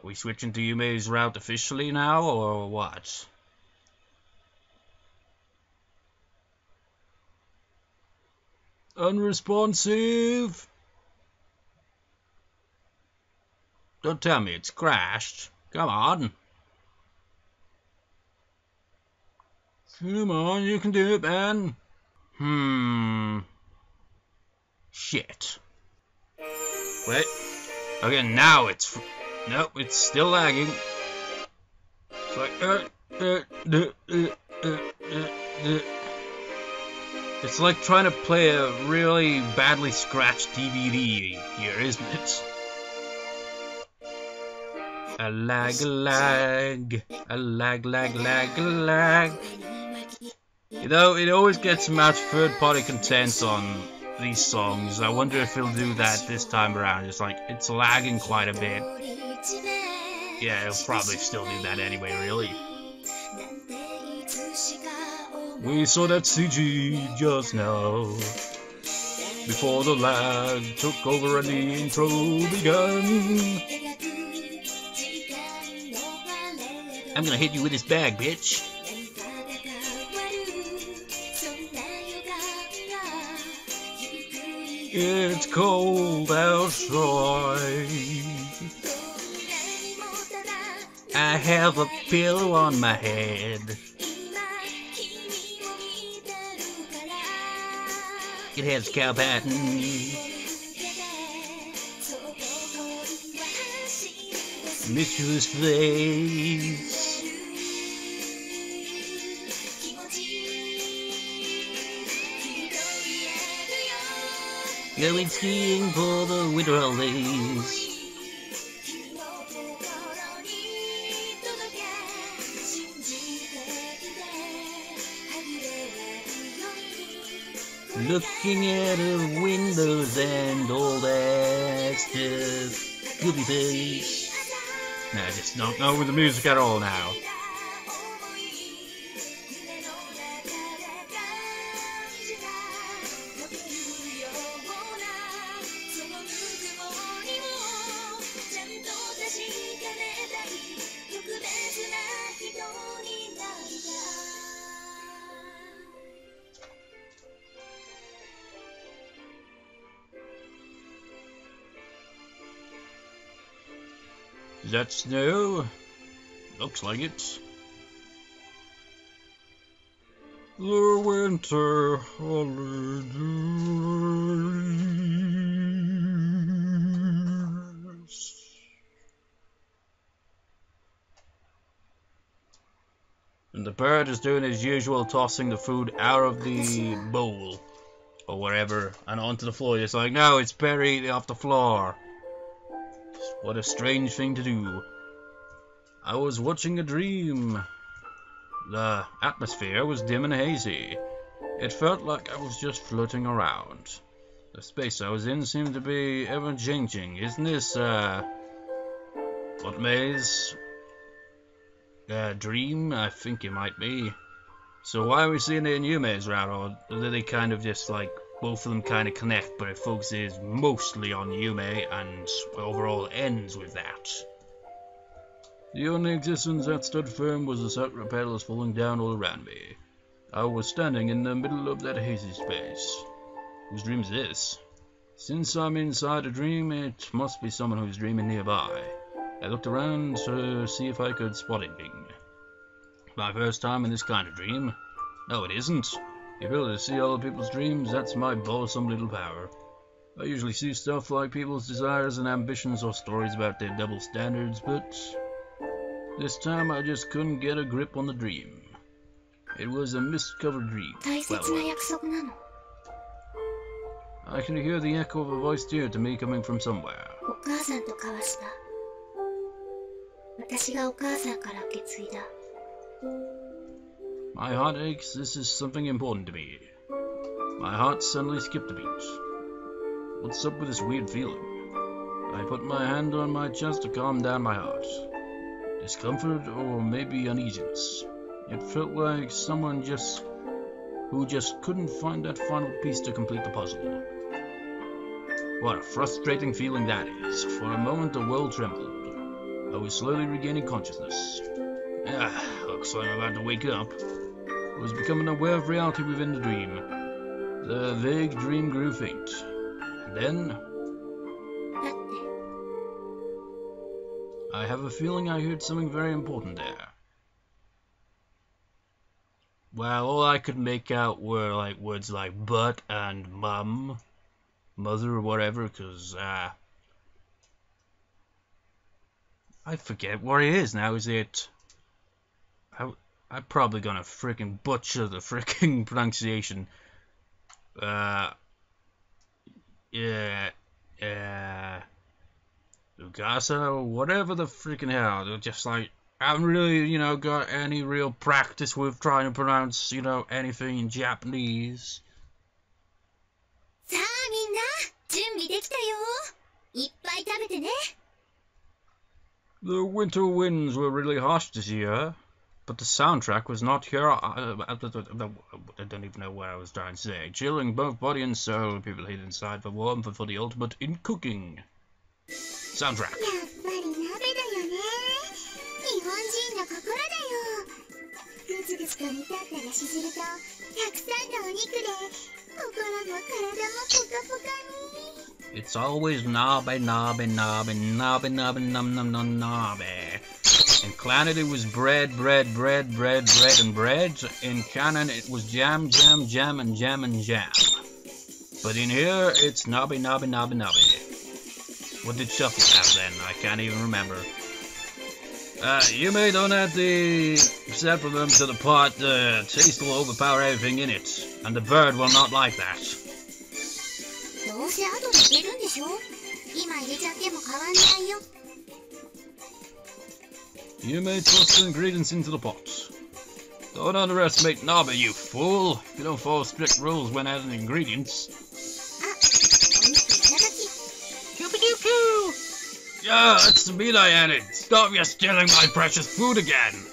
Are we switching to Yume's route officially now, or what? Unresponsive! Don't tell me it's crashed. Come on. Come on, you can do it, man. Shit. Wait. Okay, now it's... Nope, it's still lagging. It's like... It's like trying to play a really badly scratched DVD here, isn't it? A lag, a lag. A lag, lag, lag, a lag. You know, it always gets matched third-party content on these songs. I wonder if he'll do that this time around. It's like, it's lagging quite a bit. Yeah, he'll probably still do that anyway, really. We saw that CG just now, before the lag took over and the intro began. I'm gonna hit you with this bag, bitch. It's cold outside. I have a pillow on my head. It has cow pattern. Mischievous face. Going skiing for the winter holidays. Looking at her windows and all that stuff. Goofy face. Nah, I just don't know with the music at all now. Is that snow? Looks like it. The winter holidays. And the bird is doing his usual, tossing the food out of the bowl or wherever and onto the floor. It's like, no, it's buried off the floor. What a strange thing to do. I was watching a dream. The atmosphere was dim and hazy. It felt like I was just floating around. The space I was in seemed to be ever-changing. Isn't this, Otome's dream? I think it might be. So why are we seeing it in Yume's route? Or do they kind of just, like, both of them kind of connect, but it focuses mostly on Yume and overall ends with that? The only existence that stood firm was the sakura petals falling down all around me. I was standing in the middle of that hazy space. Whose dream is this? Since I'm inside a dream, it must be someone who's dreaming nearby. I looked around to see if I could spot anything. My first time in this kind of dream? No, it isn't. The ability to see other people's dreams, that's my boresome little power. I usually see stuff like people's desires and ambitions or stories about their double standards, but this time I just couldn't get a grip on the dream. It was a mist-covered dream. Well, I can hear the echo of a voice dear to me coming from somewhere. My heart aches. This is something important to me. My heart suddenly skipped a beat. What's up with this weird feeling? I put my hand on my chest to calm down my heart. Discomfort or maybe uneasiness. It felt like someone who just couldn't find that final piece to complete the puzzle. What a frustrating feeling that is. For a moment the world trembled. I was slowly regaining consciousness. Looks like I'm about to wake up. I was becoming aware of reality within the dream. The vague dream grew faint. And then... I have a feeling I heard something very important there. Well, all I could make out were like words like butt and mum, mother or whatever, because I forget what it is now. Is it? I'm probably gonna freaking butcher the freaking pronunciation. Ugasa, whatever the freaking hell. They're just like, I haven't really, got any real practice with trying to pronounce, anything in Japanese. The winter winds were really harsh this year, but the soundtrack was not here. I don't even know what I was trying to say. Chilling both body and soul. People hid inside for warmth and for the ultimate in cooking. Soundtrack. It's always nabe, nabe, nabe, nabe, nabe, num, num, num, nabe. In Planet it was bread, bread, bread, bread, bread, and bread. In Canon it was jam, jam, jam, and jam, and jam. But in here it's nabe, nabe, nabe, nabe. What did Shuffle have then? I can't even remember. Yume don't have to separate them to the pot. Taste will overpower everything in it, and the bird will not like that. Yume tossed the ingredients into the pot. Don't underestimate Nabe, you fool. You don't follow strict rules when adding ingredients. Yeah, that's the meat I added. Stop you stealing my precious food again.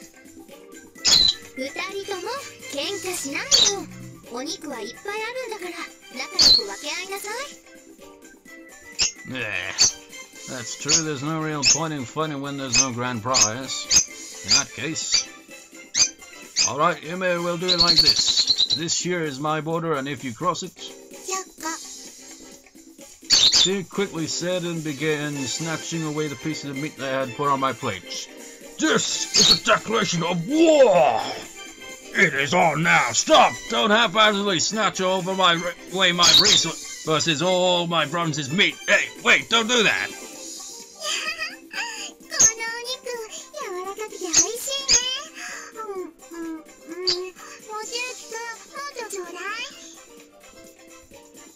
Yeah, that's true. There's no real point in fighting when there's no grand prize. In that case. Alright, Yume, we'll do it like this. This here is my border, and if you cross it... She quickly said and began snatching away the pieces of meat that I had put on my plate. This is a declaration of war! It is on now! Stop! Don't haphazardly snatch away my resources, all my province's meat! Hey, wait, don't do that!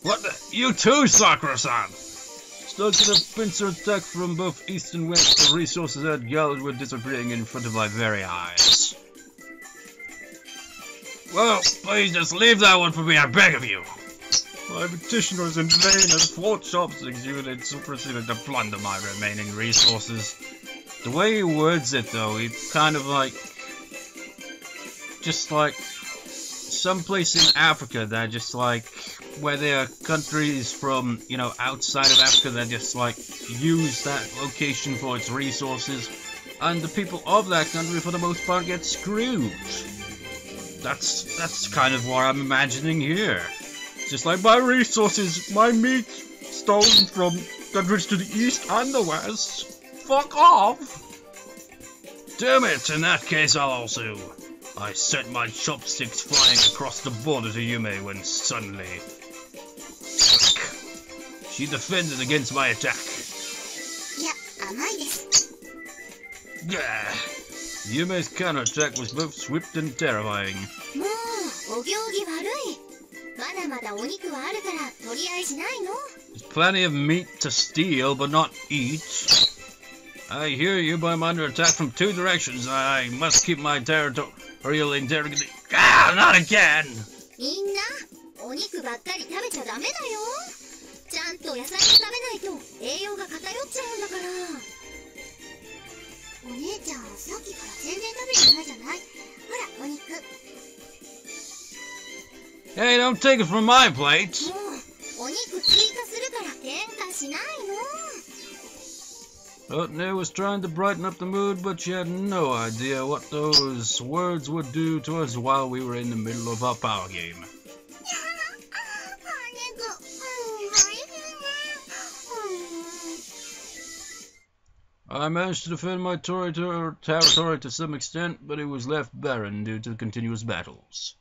What the? You too, Sakura-san! Stuck in a pincer attack from both east and west, the resources I had gathered were disappearing in front of my very eyes. Well, please just leave that one for me, I beg of you! My petition was in vain as 4 shops exuded proceeded to plunder my remaining resources. The way he words it, though, it's kind of like... just like... someplace in Africa that just like... where there are countries from, outside of Africa that just, use that location for its resources, and the people of that country, for the most part, get screwed. That's kind of what I'm imagining here. Just like my resources, my meat, stolen from countries to the east and the west. Fuck off! Damn it, in that case I'll also... I sent my chopsticks flying across the border to Yume when suddenly... she defended against my attack. Yeah, Yume's counterattack was both swift and terrifying. There's plenty of meat to steal, but not eat. I hear you, but I'm under attack from 2 directions. I must keep my territorial integrity. Ah, not again! Hey, don't take it from my plate! Otome was trying to brighten up the mood, but she had no idea what those words would do to us while we were in the middle of our power game. I managed to defend my territory to some extent, but it was left barren due to the continuous battles.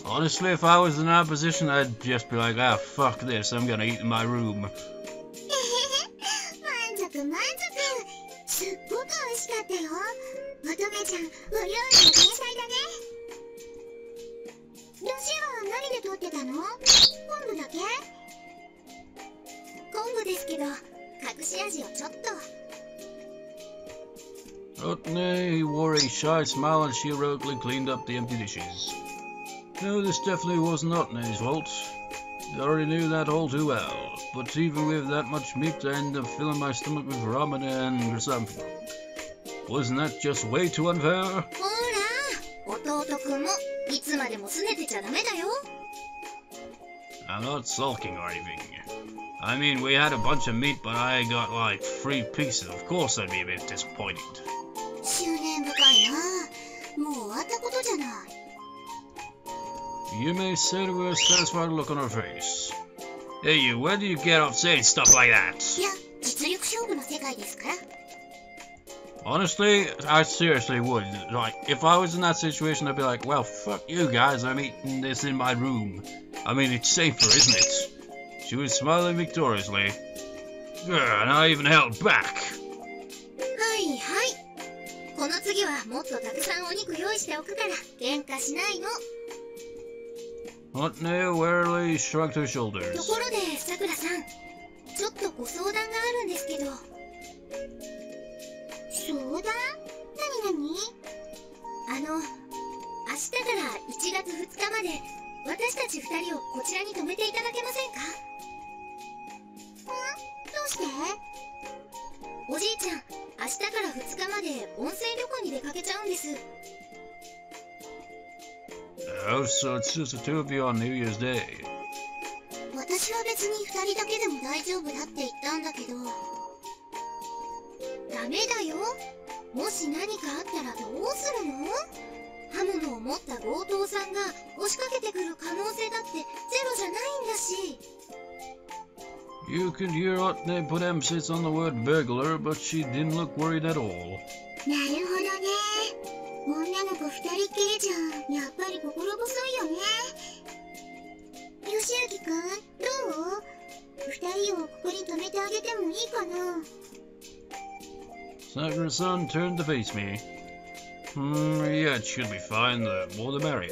Honestly, if I was in our position, I'd just be like, ah, fuck this, I'm gonna eat in my room. Otome wore a shy smile as she heroically cleaned up the empty dishes. No, this definitely wasn't Otome's fault. I already knew that all too well, but even with that much meat I ended up filling my stomach with ramen and something. Wasn't that just way too unfair? I'm not sulking or anything. I mean, we had a bunch of meat, but I got like 3 pieces. Of course I'd be a bit disappointed. Yume said with a satisfied look on her face. Hey you, where do you get off saying stuff like that? Honestly, I seriously would. Like, if I was in that situation, I'd be like, well, fuck you guys, I'm eating this in my room. I mean, it's safer, isn't it? She was smiling victoriously. And I even held back. Otome warily shrugged her shoulders. Oh, so it's just the 2 of you on New Year's Day. You could hear Otome put emphasis on the word burglar, but she didn't look worried at all. Sakura-san turned to face me. Yeah, it should be fine. The more the merrier.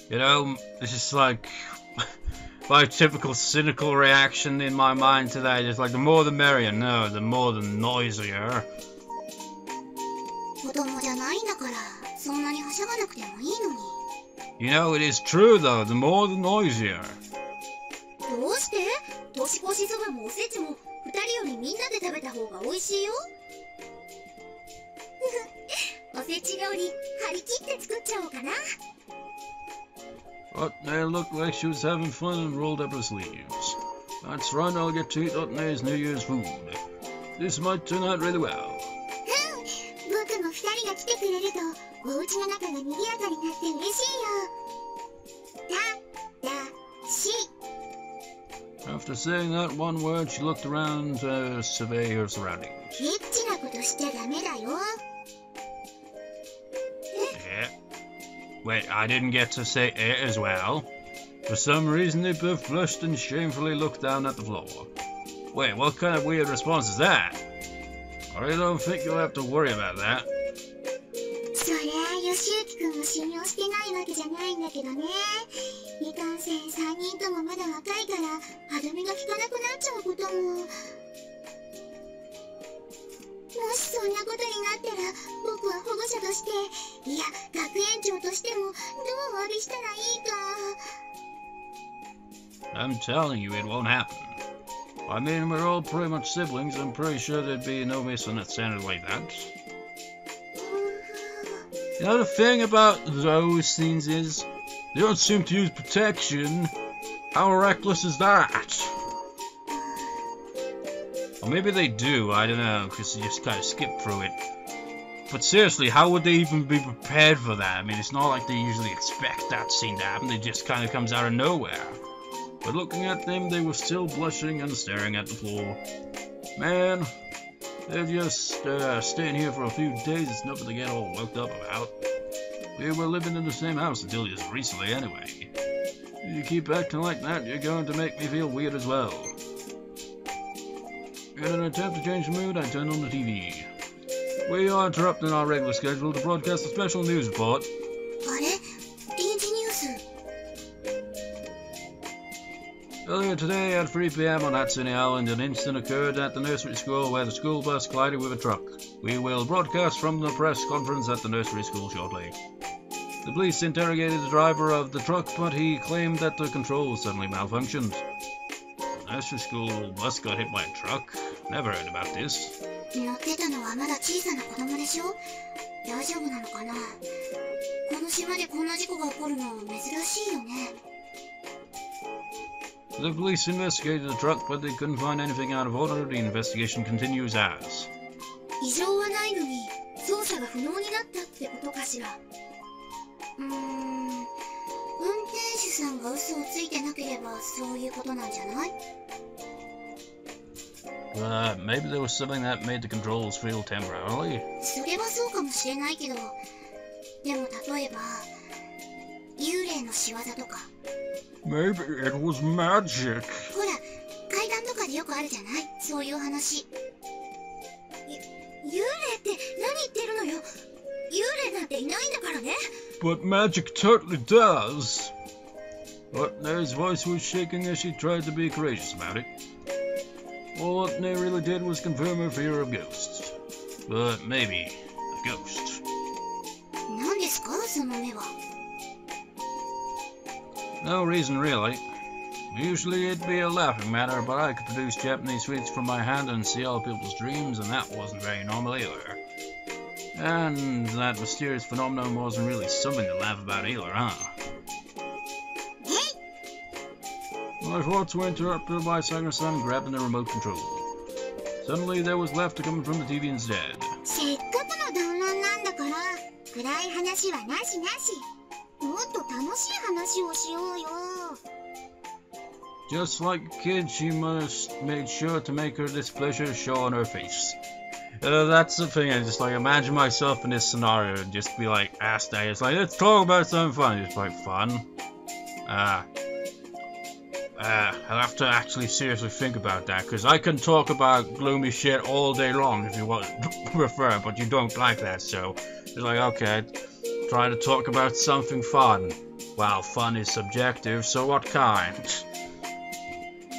You know, this is like my typical cynical reaction in my mind today. Just like, the more the merrier. No, the more the noisier. You know, it is true though, the more the noisier. Otome looked like she was having fun and rolled up her sleeves. That's right, I'll get to eat Otome's New Year's food. This might turn out really well. After saying that one word, she looked around to survey her surroundings. Wait, I didn't get to say it as well. For some reason, they both blushed and shamefully looked down at the floor. Wait, what kind of weird response is that? I really don't think you'll have to worry about that. I'm telling you, it won't happen. I mean, we're all pretty much siblings. I'm pretty sure there'd be no misunderstanding like that. You know, the thing about those things is, they don't seem to use protection. How reckless is that? Or maybe they do, I don't know, because they just kind of skip through it. But seriously, how would they even be prepared for that? I mean, it's not like they usually expect that scene to happen, it just kind of comes out of nowhere. But looking at them, they were still blushing and staring at the floor. Man, they're just staying here for a few days, it's nothing to get all worked up about. We were living in the same house until just recently anyway. If you keep acting like that, you're going to make me feel weird as well. In an attempt to change the mood, I turned on the TV. We are interrupting our regular schedule to broadcast a special news report. Earlier today at 3 PM on Hatsune Island, an incident occurred at the nursery school where the school bus collided with a truck. We will broadcast from the press conference at the nursery school shortly. The police interrogated the driver of the truck, but he claimed that the controls suddenly malfunctioned. The nursery school bus got hit by a truck? Never heard about this. The police investigated the truck, but they couldn't find anything out of order. The investigation continues as. Maybe there was something that made the controls fail temporarily. Maybe it was magic. But magic totally does. But Nae's voice was shaking as she tried to be courageous about it. All what Nae really did was confirm her fear of ghosts. But maybe a ghost. No reason really. Usually it'd be a laughing matter, but I could produce Japanese sweets from my hand and see all people's dreams, and that wasn't very normal either. And that mysterious phenomenon wasn't really something to laugh about either, huh? My thoughts were interrupted by Sanger-san grabbing the remote control. Suddenly there was laughter coming from the TV instead. Just like a kid, she must made sure to make her displeasure show on her face. That's the thing, I just like imagine myself in this scenario and just be like, ask Nae, it's like, let's talk about something fun. It's like, fun? I'll have to actually seriously think about that, because I can talk about gloomy shit all day long if you want to prefer, but you don't like that, so it's like, okay, try to talk about something fun. Well, fun is subjective, so what kind?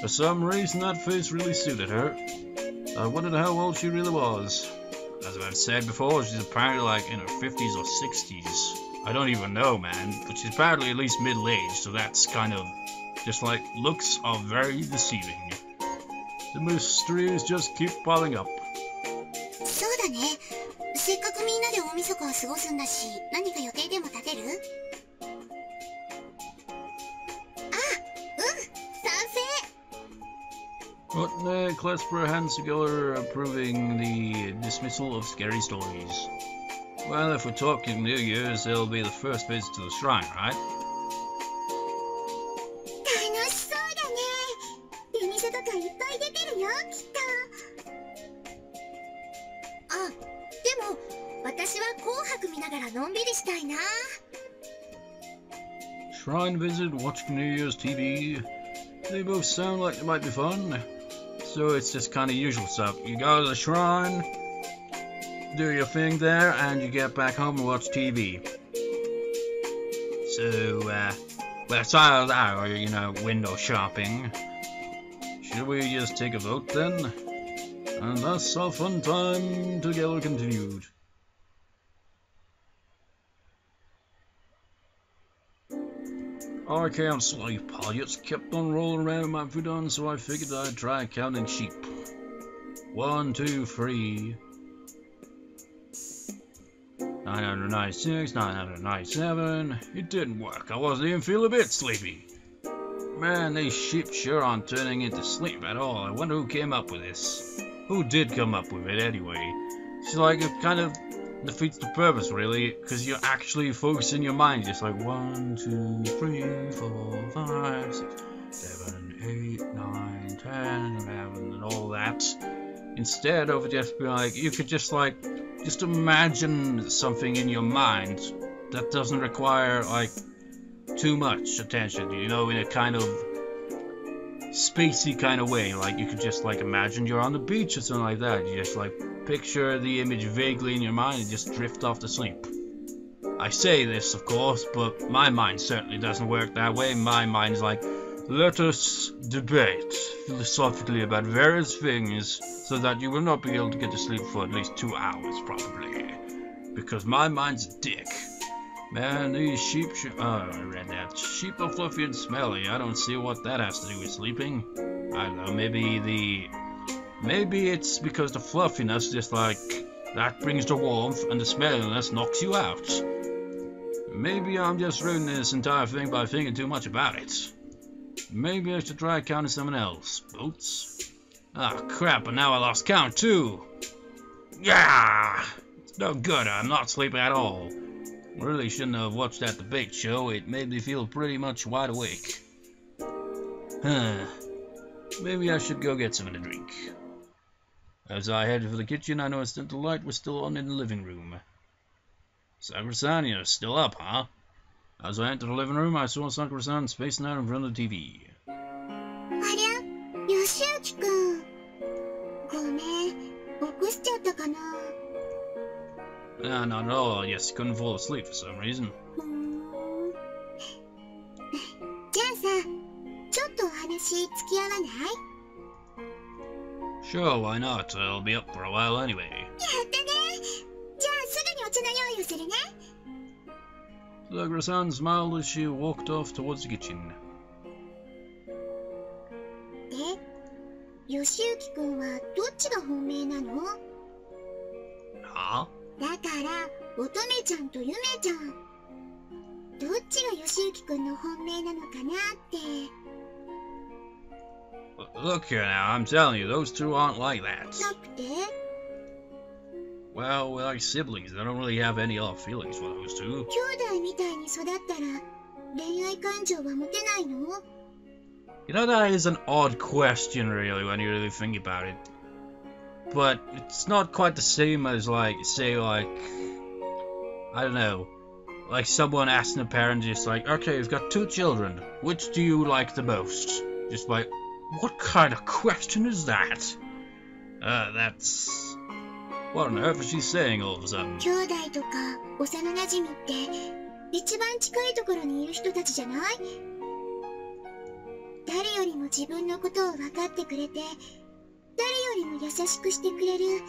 For some reason, that face really suited her. I wondered how old she really was. As I've said before, she's apparently like in her 50s or 60s. I don't even know, man, but she's apparently at least middle-aged, so that's kind of just like, looks are very deceiving. The mysteries just keep piling up. But Nae clasped her hands together, approving the dismissal of scary stories. Well, if we're talking New Year's, it'll be the first visit to the shrine, right? Shrine visit, watching New Year's TV. They both sound like they might be fun. So it's just kind of usual stuff. You go to the shrine, do your thing there, and you get back home and watch TV. So, well, aside of that, or, you know, window shopping, should we just take a vote then? And thus our fun time together continued. I can't sleep. I just kept on rolling around in my futon, so I figured I'd try counting sheep. 1, 2, 3. 996, 997. It didn't work. I wasn't even feeling a bit sleepy. Man, these sheep sure aren't turning into sleep at all. I wonder who came up with this. Who did come up with it anyway? It's like it kind of defeats the purpose, really, because you're actually focusing your mind. Just like 1, 2, 3, 4, 5, 6, 7, 8, 9, 10, 11, and all that. Instead of just being like, you could just like, just imagine something in your mind that doesn't require like too much attention, you know, in a kind of spacey kind of way. Like you could just like imagine you're on the beach or something like that. You just like picture the image vaguely in your mind and just drift off to sleep. I say this, of course, but my mind certainly doesn't work that way. My mind's like, let us debate philosophically about various things so that you will not be able to get to sleep for at least 2 hours, probably. Because my mind's a dick. Man, these sheep I read that. Sheep are fluffy and smelly. I don't see what that has to do with sleeping. I don't know, maybe it's because the fluffiness just like, that brings the warmth and the smelliness knocks you out. Maybe I'm just ruining this entire thing by thinking too much about it. Maybe I should try counting someone else. Boats? Ah, crap, and now I lost count too. Yeah, it's no good, I'm not sleeping at all. Really shouldn't have watched that debate show, it made me feel pretty much wide awake. Maybe I should go get something to drink. As I headed for the kitchen, I noticed that the light was still on in the living room. Sakura-san, you're still up, huh? As I entered the living room, I saw Sakura-san spacing out in front of the TV. Not at all. Yes, couldn't fall asleep for some reason. Sure, why not? I'll be up for a while anyway. Sakura-san smiled as she walked off towards the kitchen. Huh? だから、乙女ちゃんとゆめちゃん。どっちがよしゆきくんの本命なのかなって。Look here now, I'm telling you, those two aren't like that. なくて? Well, we're like siblings. I don't really have any odd feelings for those two. 兄弟みたいに育ったら、恋愛感情は持てないの? You know, that is an odd question, really, when you really think about it. But it's not quite the same as, like, say, like, I don't know, like someone asking a parent just like, okay, you've got 2 children, which do you like the most? Just like, what kind of question is that? That's... What on earth is she saying all of a sudden? 兄弟とか幼馴染って一番近いところにいる人たちじゃない？誰よりも自分のことを分かってくれて、誰よりも優しくしてくれる、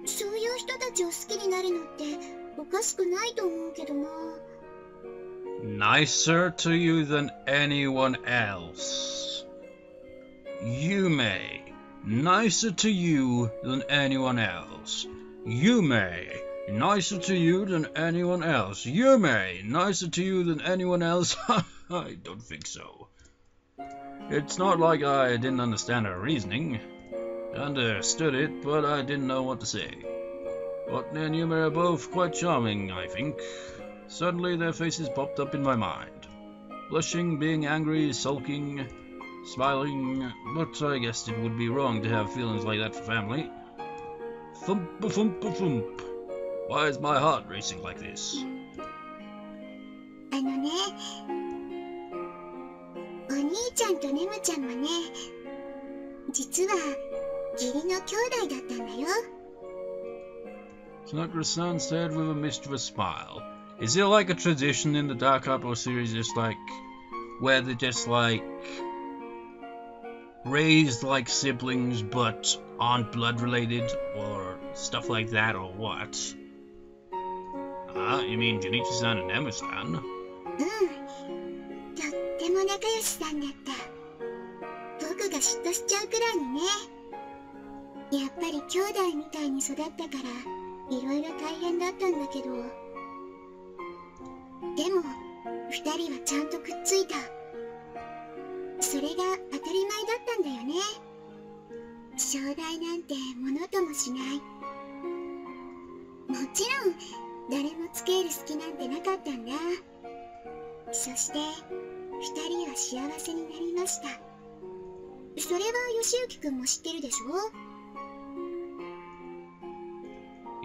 そういう人たちを好きになるのっておかしくないと思うけどな。Nicer to you than anyone else. Yume. Nicer to you than anyone else. Yume. Nicer to you than anyone else. Yume. Nicer to you than anyone else. I don't think so. It's not like I didn't understand her reasoning. I understood it, but I didn't know what to say. Otome and Yume are both quite charming, I think. Suddenly their faces popped up in my mind. Blushing, being angry, sulking, smiling, but I guessed it would be wrong to have feelings like that for family. Thump-a-thump-a-thump. Why is my heart racing like this? あのね、お兄ちゃんとネムちゃんもね、実は義理の兄弟だったんだよ。Sakura-san said with a mischievous smile. Is it like a tradition in the Dark Capo series, just like, where they just like, raised like siblings but aren't blood related, or stuff like that, or what? Ah, you mean Junichi-san and Nemu-san? とっても仲良しさんだった。僕が嫉妬しちゃうくらいにね。やっぱり兄弟みたいに育ったからいろいろ大変だったんだけど、でも2人はちゃんとくっついた。それが当たり前だったんだよね。将来なんてものともしない。もちろん誰もつけ入る隙なんてなかったんだ。そして2人は幸せになりました。それは義行くんも知ってるでしょ？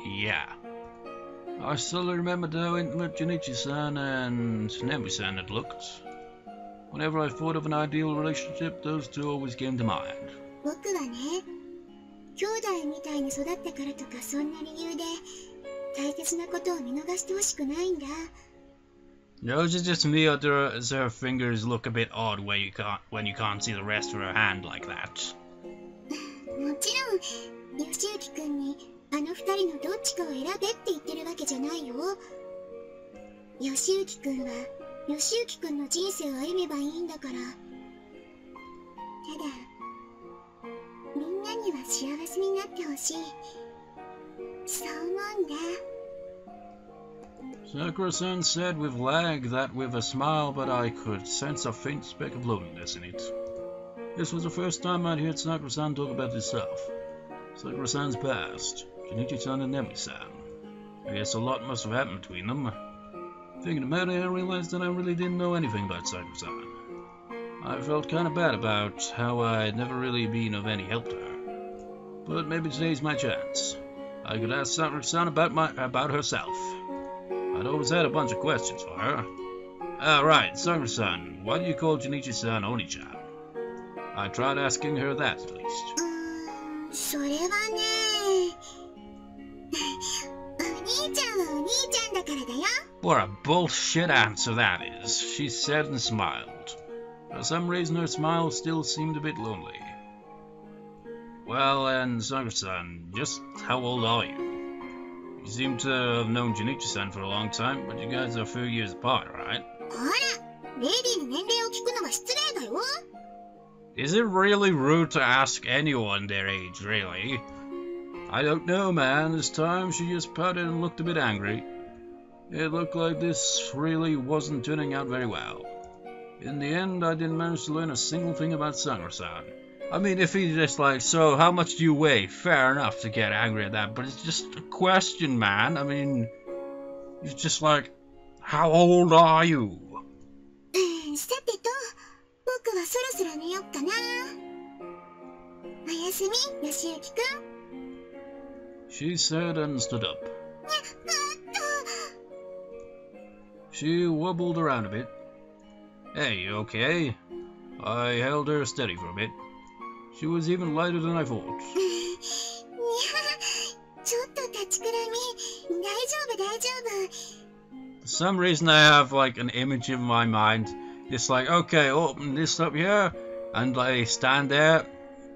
Yeah. I still remember how intimate Junichi-san and Nemi-san had looked. Whenever I thought of an ideal relationship, those two always came to mind. 僕はね、兄弟みたいに育ったからとかそんな理由で大切なことを見逃してほしくないんだ。No, is it just me or does her fingers look a bit odd when you can't see the rest of her hand like that? もちろん、義行くんにあの二人のどっちかを選べって言ってるわけじゃないよ。義行くんは義行くんの人生を歩めばいいんだから。ただ、みんなには幸せになってほしい。そう思うんだ。Sakura-san said with lag that with a smile, but I could sense a faint speck of loneliness in it. This was the first time I'd heard Sakura-san talk about herself. Sakura-san's past, Junichi-san and Nemi-san. I guess a lot must have happened between them. Thinking about it, I realized that I really didn't know anything about Sakura-san. I felt kind of bad about how I'd never really been of any help to her. But maybe today's my chance. I could ask Sakura-san about herself. I'd always had a bunch of questions for her. Right, Sakura-san, why do you call Junichi-san Oni-chan? I tried asking her that at least. それはね、お兄ちゃんはお兄ちゃんだからだよ。What a bullshit answer that is, she said and smiled. For some reason her smile still seemed a bit lonely. Well, and Sakura-san, just how old are you? You seem to have known Junichi-san for a long time, but you guys are a few years apart, right? ほら、レディーに年齢を聞くのは失礼だよ。Is it really rude to ask anyone their age, really? I don't know, man. This time she just pouted and looked a bit angry. It looked like this really wasn't turning out very well. In the end, I didn't manage to learn a single thing about Sakura-san. I mean, if he's just like, so how much do you weigh? Fair enough to get angry at that, but it's just a question, man. I mean, it's just like, how old are you? さてと、僕はそろそろ寝よっかな。おやすみ、義行くん。She said and stood up. She wobbled around a bit. Hey, you okay? I held her steady for a bit. She was even lighter than I thought. いや、ちょっと立ちくらみ。大丈夫、大丈夫。 For some reason I have like an image in my mind. It's like, okay, open this up here, and I stand there.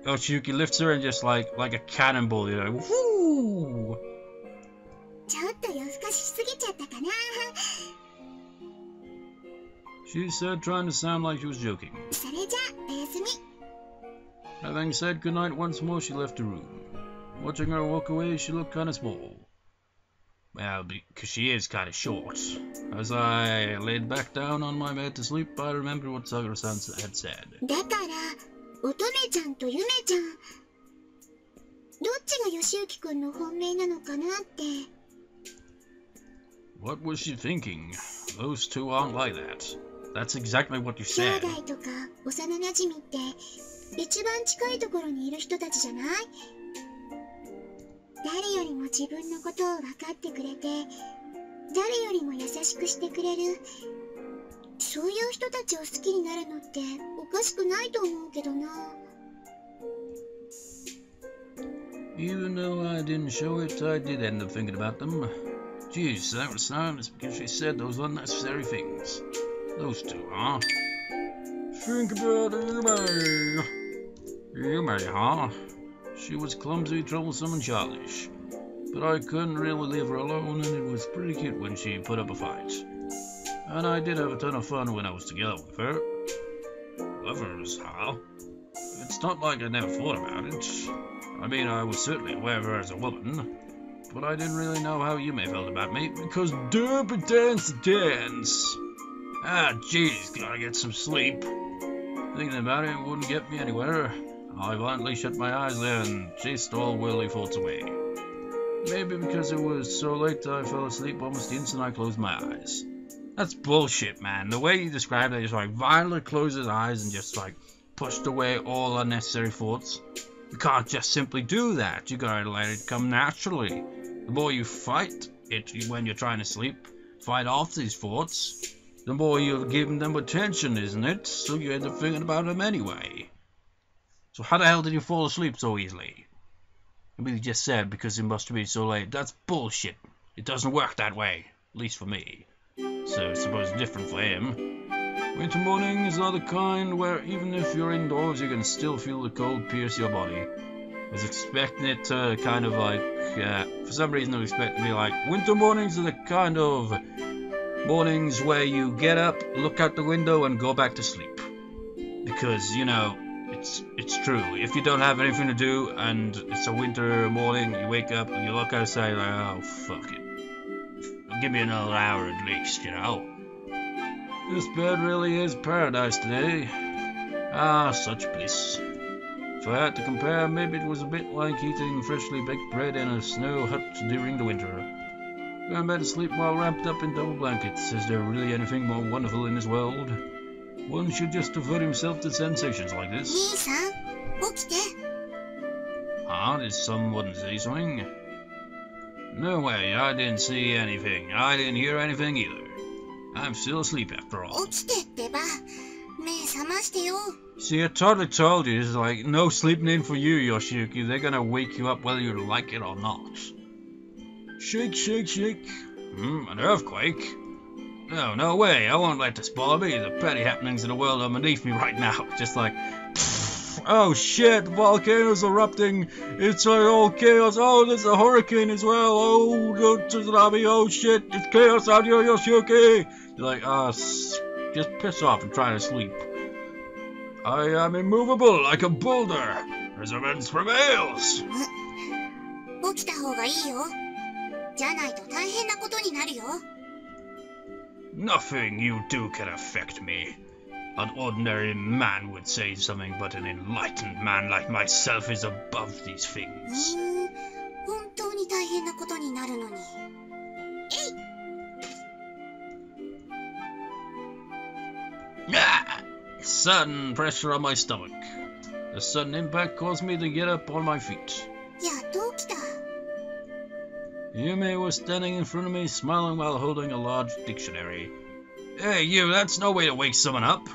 Oshiyuki lifts her and just like a cannonball, you know. Woo! ちょっと夜更かししすぎちゃったかな。 She said, trying to sound like she was joking. それじゃあ、おやすみ。 Having said goodnight once more, she left the room. Watching her walk away, she looked kind of small. Well, because she is kind of short. As I laid back down on my bed to sleep, I remembered what Sakura-san had said. だから、乙女ちゃんとゆめちゃん、どっちが義行くんの本命なのかなって。 What was she thinking? Those two aren't like that. That's exactly what you 兄 said. 弟とか幼馴染って一番近いところにいる人たちじゃない？誰よりも自分のことを分かってくれて、誰よりも優しくしてくれる。そういう人たちを好きになるのっておかしくないと思うけどな。 Even though I didn't show it, I did end up thinking about them. Geez, Sakura-san, it's because she said those unnecessary things. Those two, huh? Think about Yume. Yume, huh? She was clumsy, troublesome, and childish. But I couldn't really leave her alone, and it was pretty cute when she put up a fight. And I did have a ton of fun when I was together with her. Lovers, huh? It's not like I never thought about it. I mean, I was certainly aware of her as a woman. but I didn't really know how Yume felt about me, because derpy dance dance. Ah, jeez, gotta get some sleep. Thinking about it wouldn't get me anywhere. I violently shut my eyes there and chased all worldly thoughts away. Maybe because it was so late I fell asleep almost the instant I closed my eyes. That's bullshit, man. The way you described it is like violently closed his eyes and just like pushed away all unnecessary thoughts. You can't just simply do that. You gotta let it come naturally. The more you fight it when you're trying to sleep, fight off these thoughts, the more you've given them attention, isn't it? So you end up thinking about them anyway. So how the hell did you fall asleep so easily? I mean, you just said because it must be so late. That's bullshit. It doesn't work that way. At least for me. So I suppose it's different for him. Winter mornings are the kind where even if you're indoors, you can still feel the cold pierce your body. I was expecting it to kind of like, for some reason I was expecting to be like, winter mornings are the kind of mornings where you get up, look out the window and go back to sleep. Because, you know, it's true. If you don't have anything to do and it's a winter morning, you wake up and you look outside like, oh, fuck it. Give me another hour at least, you know. This bed really is paradise today. Ah, such bliss. If I had to compare, maybe it was a bit like eating freshly baked bread in a snow hut during the winter. Going back to sleep while wrapped up in double blankets. Is there really anything more wonderful in this world? One should just devote himself to sensations like this. Ah, did someone say something? No way, I didn't see anything. I didn't hear anything either. I'm still asleep after all. See, I totally told you, it's like, no sleeping in for you, Yoshiyuki. They're gonna wake you up whether you like it or not. Shake, shake, shake. An earthquake? No way, I won't let this bother me. The petty happenings in the world are beneath me right now. Just like, oh shit, volcanoes erupting. It's all chaos. Oh, there's a hurricane as well. Oh, the tsunami. Oh shit, it's chaos out here, Yoshiyuki. You're like, just piss off and try to sleep. I am immovable like a boulder. Perseverance prevails. Nothing you do can affect me. An ordinary man would say something, but an enlightened man like myself is above these things. Ah! Sudden pressure on my stomach. The sudden impact caused me to get up on my feet. Yume was standing in front of me, smiling while holding a large dictionary. Hey, you, that's no way to wake someone up.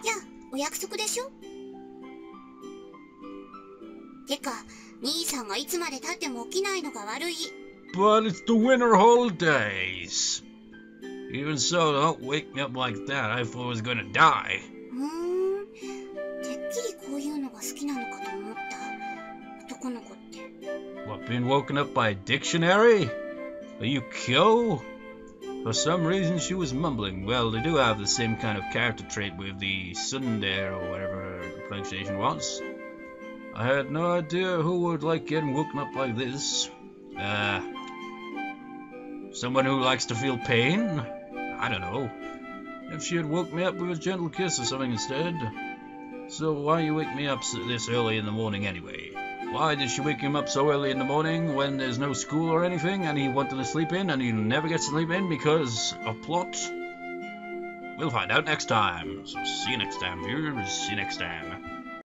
But it's the winter holidays. Even so, don't wake me up like that. I thought I was gonna die. What, being woken up by a dictionary? Are you Kyo? For some reason she was mumbling. Well, they do have the same kind of character trait with the tsundere or whatever the pronunciation was. I had no idea who would like getting woken up like this. Someone who likes to feel pain? I don't know. If she had woke me up with a gentle kiss or something instead. So why you wake me up this early in the morning anyway? Why did she wake him up so early in the morning when there's no school or anything and he wanted to sleep in and he never gets to sleep in because of plot? We'll find out next time. So see you next time, viewers. See you next time.